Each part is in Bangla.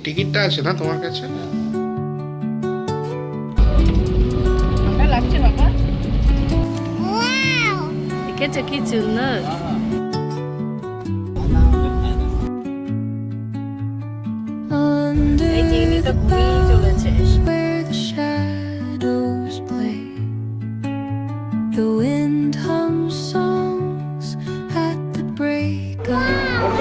টিকিটটা আছে না তোমার কাছে? ঠান্ডা লাগছে বাবা? দেখেছো কি সুন্দর। এই জিনিসটা ঘুরেই চলেছে। The wind hums songs at the break of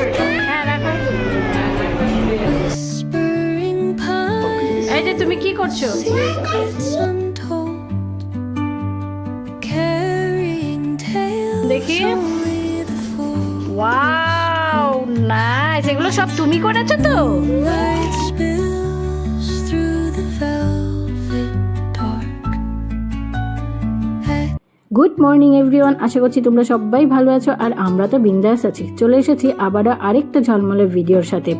whispering pines, এই যে তুমি কি করছো? secrets untold, carrying tales দেখি। only the fool. Wow nice, এগুলো সব তুমি করেছো তো? Light spills through the velvet dark. Good morning everyone, আশা করছি তোমরা সবাই ভালো আছো আর আমরা তো বিন্দাস আছি। চলে এসেছি আবারও আরেকটা ঝলমলে ভিডিওর সাথে।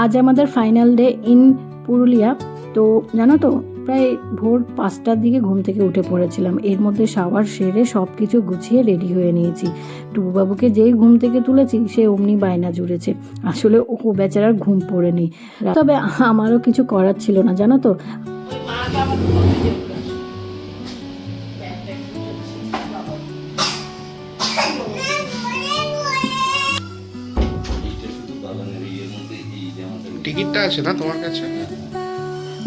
আজ আমাদের ফাইনাল ডে ইন পুরুলিয়া। তো জানো তো, প্রায় ভোর 5টার দিকে ঘুম থেকে উঠে পড়েছিলাম। এর মধ্যে শাওয়ার সেরে সব কিছু গুছিয়ে রেডি হয়ে নিয়েছি। টুবুবাবুকে যেই ঘুম থেকে তুলেছি সে অমনি বায়না জুড়েছে। আসলে ও বেচারার ঘুম পড়েনি, তবে আমারও কিছু করার ছিল না জানো তো। টিকিটটা আছে না তোমার কাছে?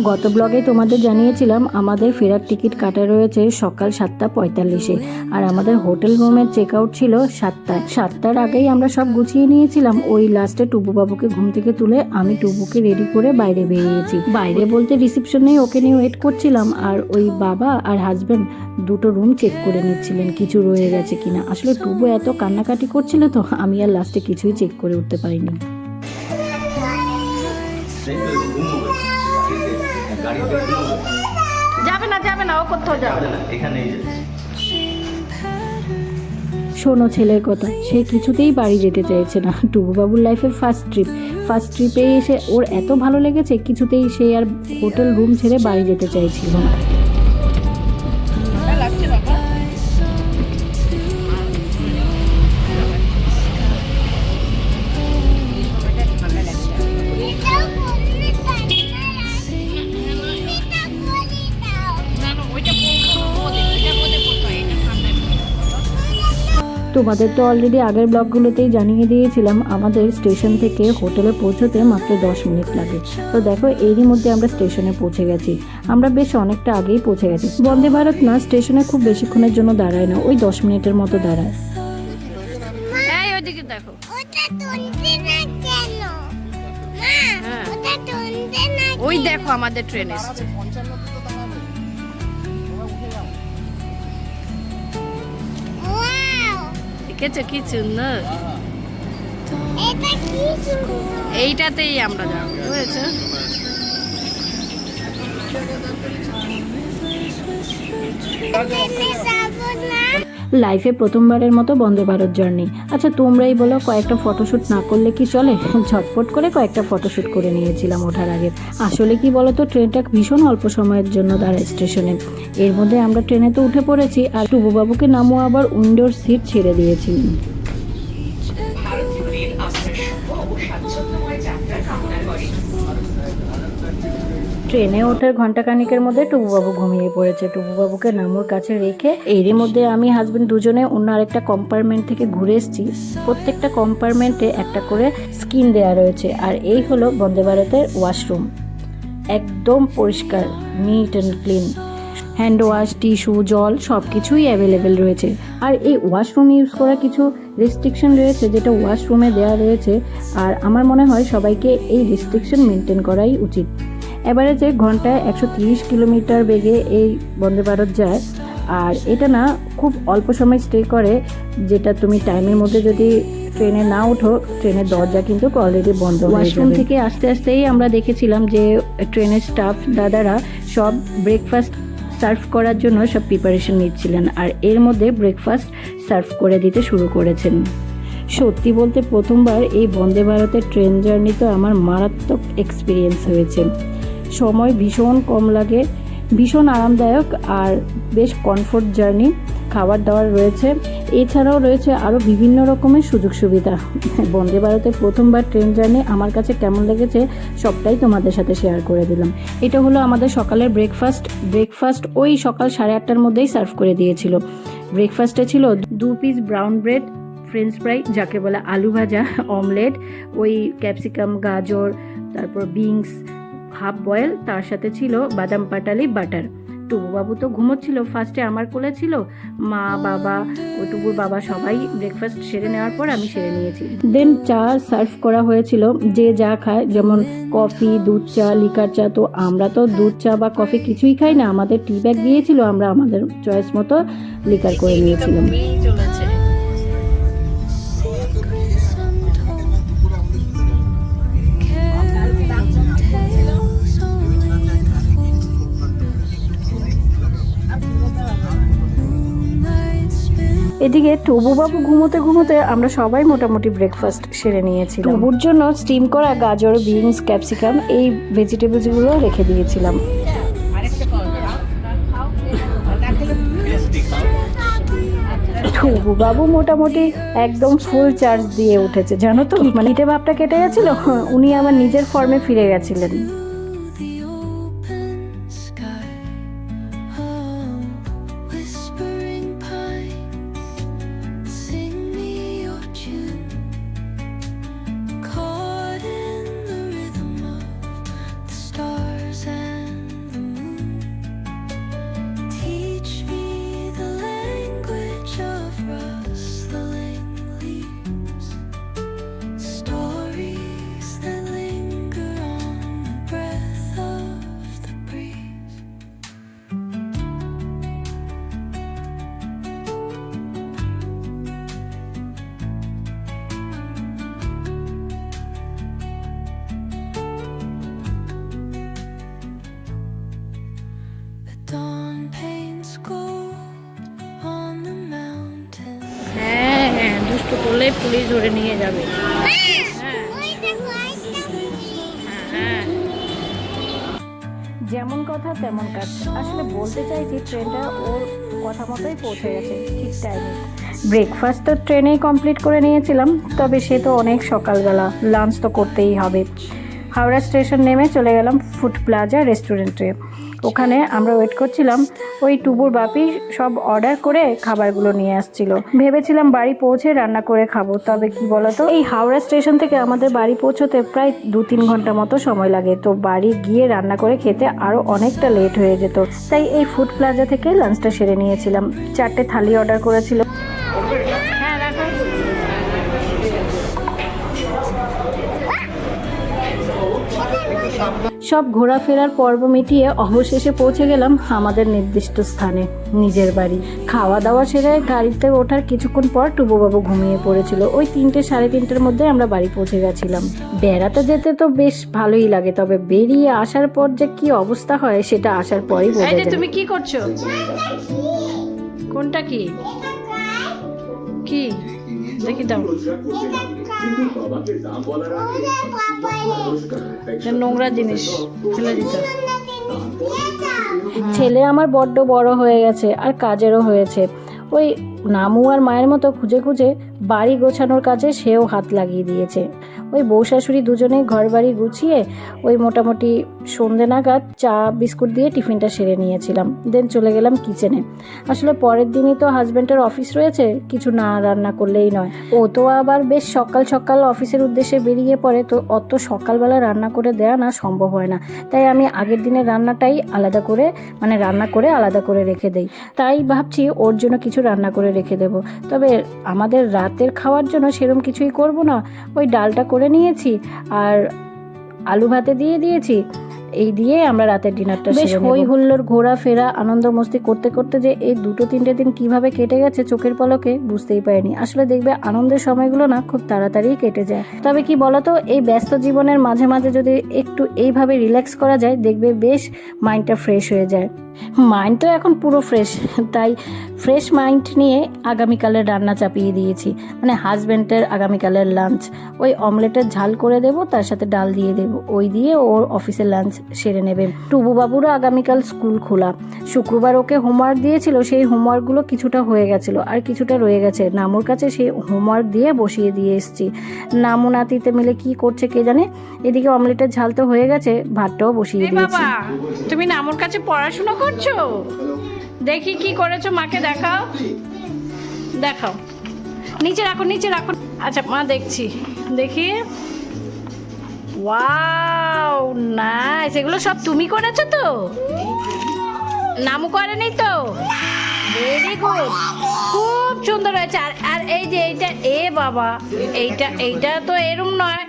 গত ব্লগে তোমাদের জানিয়েছিলাম আমাদের ফেরার টিকিট কাটা রয়েছে সকাল 7:45-এ, আর আমাদের হোটেল রুমের চেক আউট ছিল 7টায়। 7টার আগেই আমরা সব গুছিয়ে নিয়েছিলাম। ওই লাস্টে টুবুবাবুকে ঘুম থেকে তুলে আমি টুবুকে রেডি করে বাইরে বেরিয়েছি। বাইরে বলতে রিসেপশনেই ওকে নিয়ে ওয়েট করছিলাম, আর ওই বাবা আর হাজব্যান্ড দুটো রুম চেক করে নিচ্ছিলেন কিছু রয়ে গেছে কিনা। আসলে টুবু এত কান্নাকাটি করছিল তো আমি আর লাস্টে কিছুই চেক করে উঠতে পারিনি। যাবে না ও কোথাও যাবে না। শোনো ছেলের কথা, সে কিছুতেই বাড়ি যেতে চাইছে না। টুবুবাবুর লাইফের ফার্স্ট ট্রিপে এসে ওর এত ভালো লেগেছে, কিছুতেই সে আর হোটেল রুম ছেড়ে বাড়ি যেতে চাইছিল না। ঠান্ডা লাগছে বাবা? তোমাদের তো অলরেডি আগের ব্লগগুলোতেই জানিয়ে দিয়েছিলাম আমাদের স্টেশন থেকে হোটেলে পৌঁছতে মাত্র 10 মিনিট লাগে। তো দেখো এরই মধ্যে আমরা স্টেশনে পৌঁছে গেছি। আমরা বেশ অনেকটা আগেই পৌঁছে গেছি। বন্দে ভারত না স্টেশনে খুব বেশিক্ষণের জন্য দাঁড়ায় না, ওই 10 মিনিটের মতো দাঁড়ায়। এই ওইদিকে দেখো। হ্যাঁ। ওই দেখো আমাদের ট্রেন এসছে। দেখেছো কি সুন্দর। এইটাতেই আমরা যাবো, বুঝেছো? লাইফে প্রথমবারের মতো বন্দে ভারত জার্নি। আচ্ছা তোমরাই বলো, কয়েকটা ফটোশ্যুট না করলে কি চলে? ঝটপট করে কয়েকটা ফটোশ্যুট করে নিয়েছিলাম ওঠার আগে। আসলে কি বলতো, ট্রেনটা ভীষণ অল্প সময়ের জন্য দাঁড়ায় স্টেশনে। এর মধ্যে আমরা ট্রেনে তো উঠে পড়েছি, আর টুবুবাবুকে নামও আবার উইন্ডোর সিট ছেড়ে দিয়েছি। ট্রেনে ওঠার ঘন্টাখানিকের মধ্যে টুবুবাবু ঘুমিয়ে পড়েছে। টুবুবাবুকে নামুর কাছে রেখে এরই মধ্যে আমি হাজবেন্ড দুজনে অন্য আরেকটা কম্পার্টমেন্ট থেকে ঘুরে এসেছি। প্রত্যেকটা কম্পার্টমেন্টে একটা করে স্ক্রিন দেওয়া রয়েছে, আর এই হলো বন্দে ভারতের ওয়াশরুম। একদম পরিষ্কার, neat and clean. Hand wash, tissue, জল সব কিছুই অ্যাভেলেবেল রয়েছে। আর এই ওয়াশরুম ইউজ করার কিছু রেস্ট্রিকশন রয়েছে যেটা ওয়াশরুমে দেওয়া রয়েছে, আর আমার মনে হয় সবাইকে এই রেস্ট্রিকশন মেনটেন করাই উচিত। এবারে যে ঘন্টায় 130 কিলোমিটার বেগে এই বন্দে ভারত যায়, আর এটা না খুব অল্প সময় স্টে করে, যেটা তুমি টাইমের মধ্যে যদি ট্রেনে না ওঠো ট্রেনের দরজা কিন্তু অলরেডি বন্ধ হয়ে যাবে। ওয়াশরুম থেকে আস্তে আস্তেই আমরা দেখেছিলাম যে ট্রেনের স্টাফ দাদারা সব ব্রেকফাস্ট সার্ভ করার জন্য সব প্রিপারেশন নিচ্ছিলেন, আর এর মধ্যে ব্রেকফাস্ট সার্ভ করে দিতে শুরু করেছেন। সত্যি বলতে প্রথমবার এই বন্দে ভারতের ট্রেন জার্নি তো আমার মারাত্মক এক্সপিরিয়েন্স হয়েছে। সময় ভীষণ কম লাগে, ভীষণ আরামদায়ক আর বেশ কমফোর্ট জার্নি। খাবার দাবার রয়েছে। এছাড়াও রয়েছে আরও বিভিন্ন রকমের সুযোগ সুবিধা। বন্দে ভারতে প্রথমবার ট্রেন জার্নি আমার কাছে কেমন লেগেছে সবটাই তোমাদের সাথে শেয়ার করে দিলাম। এটা হলো আমাদের সকালের ব্রেকফাস্ট ওই সকাল 8:30টার মধ্যেই সার্ভ করে দিয়েছিল। ব্রেকফাস্টে ছিল 2 piece brown bread, French fry যাকে বলে আলু ভাজা, অমলেট, ওই ক্যাপসিকাম, গাজর, তারপর বিনস হাফ বয়েল, তার সাথে ছিল বাদাম পাটালি বাটার। টুবুবাবু তো ঘুমোচ্ছিল, ফার্স্টে আমার কোলে ছিল, মা বাবা ও টুবুর বাবা সবাই ব্রেকফাস্ট সেরে নেওয়ার পর আমি সেরে নিয়েছি। দেন চা সার্ভ করা হয়েছিল, যে যা খায়, যেমন কফি, দুধ চা, লিকার চা। তো আমরা তো দুধ চা বা কফি কিছুই খাই না, আমাদের টি ব্যাগ দিয়েছিল, আমরা আমাদের চয়েস মতো লিকার করে নিয়েছিলাম। secrets untold, carrying tales only the moonlight spin. এদিকে টুবুবাবু ঘুমোতে ঘুমোতে আমরা সবাই মোটামুটি ব্রেকফাস্ট সেরে নিয়েছিলাম। টুবুর জন্য স্টিম করা গাজর, বিনস, ক্যাপসিকাম এই ভেজিটেবলসগুলো রেখে দিয়েছিলাম। টুবুবাবু মোটামুটি একদম ফুল চার্জ দিয়ে উঠেছে, জানো তো, মানে এটা ভাবটা কেটে গেছিল, উনি আবার নিজের ফর্মে ফিরে গেছিলেন। The open sky, oh, whispering pines, sing me your tune. Caught in the rhythm of the stars and the moon. Teach me the language of rustling leaves, stories that linger on the breath of the breeze. The dawn paints gold on the mountain. হ্যাঁ হ্যাঁ, দুষ্ট করলে পুলিশ ধরে নিয়ে যাবে। যেমন কথা তেমন কাজ। আসলে বলতে চাইছি ট্রেনটা ওর কথা মতোই পৌঁছে গেছে ঠিক টাইমে। ব্রেকফাস্ট তো ট্রেনেই কমপ্লিট করে নিয়েছিলাম, তবে সে তো অনেক সকালবেলা, লাঞ্চ তো করতেই হবে। হাওড়া স্টেশন নেমে চলে গেলাম ফুড প্লাজা রেস্টুরেন্টে। ওখানে আমরা ওয়েট করছিলাম। ওই টুবুর বাপি সব অর্ডার করে খাবারগুলো নিয়ে আসছিল। ভেবেছিলাম বাড়ি পৌঁছে রান্না করে খাবো, তবে কি বলতো, এই হাওড়া স্টেশন থেকে আমাদের বাড়ি পৌঁছতে প্রায় 2-3 ঘন্টা মতো সময় লাগে। তো বাড়ি গিয়ে রান্না করে খেতে আরও অনেকটা লেট হয়ে যেত, তাই এই ফুড প্লাজা থেকে লাঞ্চটা সেরে নিয়েছিলাম। 4টে থালি অর্ডার করেছিল। সব ঘোরাফেরার পর্ব মিটিয়ে অবশেষে পৌঁছে গেলাম আমাদের নির্দিষ্ট স্থানে, নিজের বাড়ি। খাওয়া দাওয়া সেরে গাড়িতে ওঠার কিছুক্ষণ পর টুবুবাবু ঘুমিয়ে পড়েছিল। ওই 3টে 3:30টার মধ্যে আমরা বাড়ি পৌঁছে গেছিলাম। বেড়াতে যেতে তো বেশ ভালোই লাগে, তবে বেরিয়ে আসার পর যে কি অবস্থা হয় সেটা আসার পরই বোঝা যায়। তুমি কি করছো? কোনটা কি কি দেখি দাও, নোংরা জিনিস ফেলে দিতে। ছেলে আমার বড্ড বড় হয়ে গেছে আর কাজেরও হয়েছে। ওই নামু আর মায়ের মতো খুঁজে খুঁজে বাড়ি গোছানোর কাজে সেও হাত লাগিয়ে দিয়েছে। ওই বউ শাশুড়ি দুজনেই ঘর বাড়ি গুছিয়ে ওই মোটামুটি সন্ধে নাগাদ চা বিস্কুট দিয়ে টিফিনটা সেরে নিয়েছিলাম। দেন চলে গেলাম কিচেনে। আসলে পরের দিনই তো হাজব্যান্ডের অফিস রয়েছে, কিছু না রান্না করলেই নয়। ও তো আবার বেশ সকাল সকাল অফিসের উদ্দেশ্যে বেরিয়ে পড়ে, তো অত সকালবেলা রান্না করে দেওয়া না সম্ভব হয় না। তাই আমি আগের দিনের রান্নাটাই আলাদা করে, মানে রান্না করে আলাদা করে রেখে দেই। তাই ভাবছি ওর জন্য কিছু রান্না করে রেখে দেব। তবে আমাদের রাতের খাওয়ার জন্য সেরকম কিছুই করব না। ওই ডালটা করে নিয়েছি আর আলু ভাতে দিয়ে দিয়েছি, এই দিয়ে আমরা রাতের ডিনারটা বেশ হই হুল্লোড় ঘোরাফেরা আনন্দ মস্তি করতে করতে যে এই 2-3টে দিন কিভাবে কেটে গেছে চোখের পলকে বুঝতেই পারিনি। আসলে দেখবে আনন্দের সময়গুলো না খুব তাড়াতাড়ি কেটে যায়। তবে কি বলতো, এই ব্যস্ত জীবনের মাঝে মাঝে যদি একটু এইভাবে রিল্যাক্স করা যায়, দেখবে বেশ মাইন্ডটা ফ্রেশ হয়ে যায়। মাইন্ড তো এখন পুরো ফ্রেশ, তাই ফ্রেশ মাইন্ড নিয়ে আগামীকালের রান্না চাপিয়ে দিয়েছি, মানে হাজব্যান্ডের আগামীকালের লাঞ্চ। ওই অমলেটের ঝাল করে দেব, তার সাথে ডাল দিয়ে দেব, ওই দিয়ে ওর অফিসের লাঞ্চ সেরে নেবে। টুবু বাবুরও আগামীকাল স্কুল খোলা। শুক্রবার ওকে হোমওয়ার্ক দিয়েছিল, সেই হোমওয়ার্কগুলো কিছুটা হয়ে গেছিলো আর কিছুটা রয়ে গেছে। নামুর কাছে সেই হোমওয়ার্ক দিয়ে বসিয়ে দিয়ে এসেছি। নামু নাতিতে মিলে কি করছে কে জানে। এদিকে অমলেটের ঝাল তো হয়ে গেছে, ভাতটাও বসিয়ে দিয়েছি। বাবা তুমি নামুর কাছে পড়াশোনা করছো? দেখি কি করেছো, মাকে দেখাও দেখাও। নিচে রাখো নিচে রাখো। আচ্ছা মা দেখছি, দেখি। ওয়াও নাইস, এগুলো সব তুমি করেছো তো? নামু করেনি তো? ভেরি গুড, খুব সুন্দর হয়েছে। আর এই যে এইটা, এ বাবা, এইটা তো এরম নয়,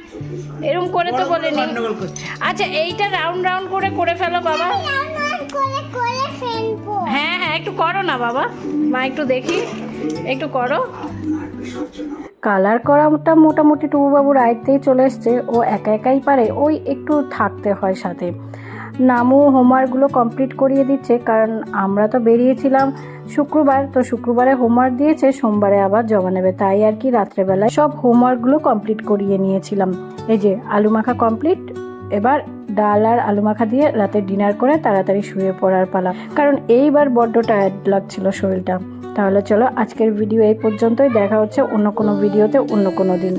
এরম করে তো বলেনি। আচ্ছা এইটা রাউন্ড রাউন্ড করে ফেলো বাবা। হ্যাঁ হ্যাঁ একটু করো না বাবা, মা একটু দেখি, একটু করো। কালার করাটা মোটামুটি টুবুবাবুর আয়ত্তেই চলে এসছে, ও একা একাই পারে, ওই একটু থাকতে হয় সাথে। নামু হোমওয়ার্কগুলো কমপ্লিট করিয়ে দিচ্ছে, কারণ আমরা তো বেরিয়েছিলাম শুক্রবার, তো শুক্রবারে হোমওয়ার্ক দিয়েছে, সোমবারে আবার জমা নেবে, তাই আর কি রাত্রেবেলায় সব হোমওয়ার্কগুলো কমপ্লিট করিয়ে নিয়েছিলাম। এই যে আলু মাখা কমপ্লিট, এবার ডাল আর আলু মাখা দিয়ে রাতে ডিনার করে তাড়াতাড়ি শুয়ে পড়ার পালা, কারণ এইবার বড্ড টায়ার্ড লাগছিল শরীরটা। তাহলে চলো আজকের ভিডিও এই পর্যন্তই, দেখা হচ্ছে অন্য কোনো ভিডিওতে অন্য কোনো দিন।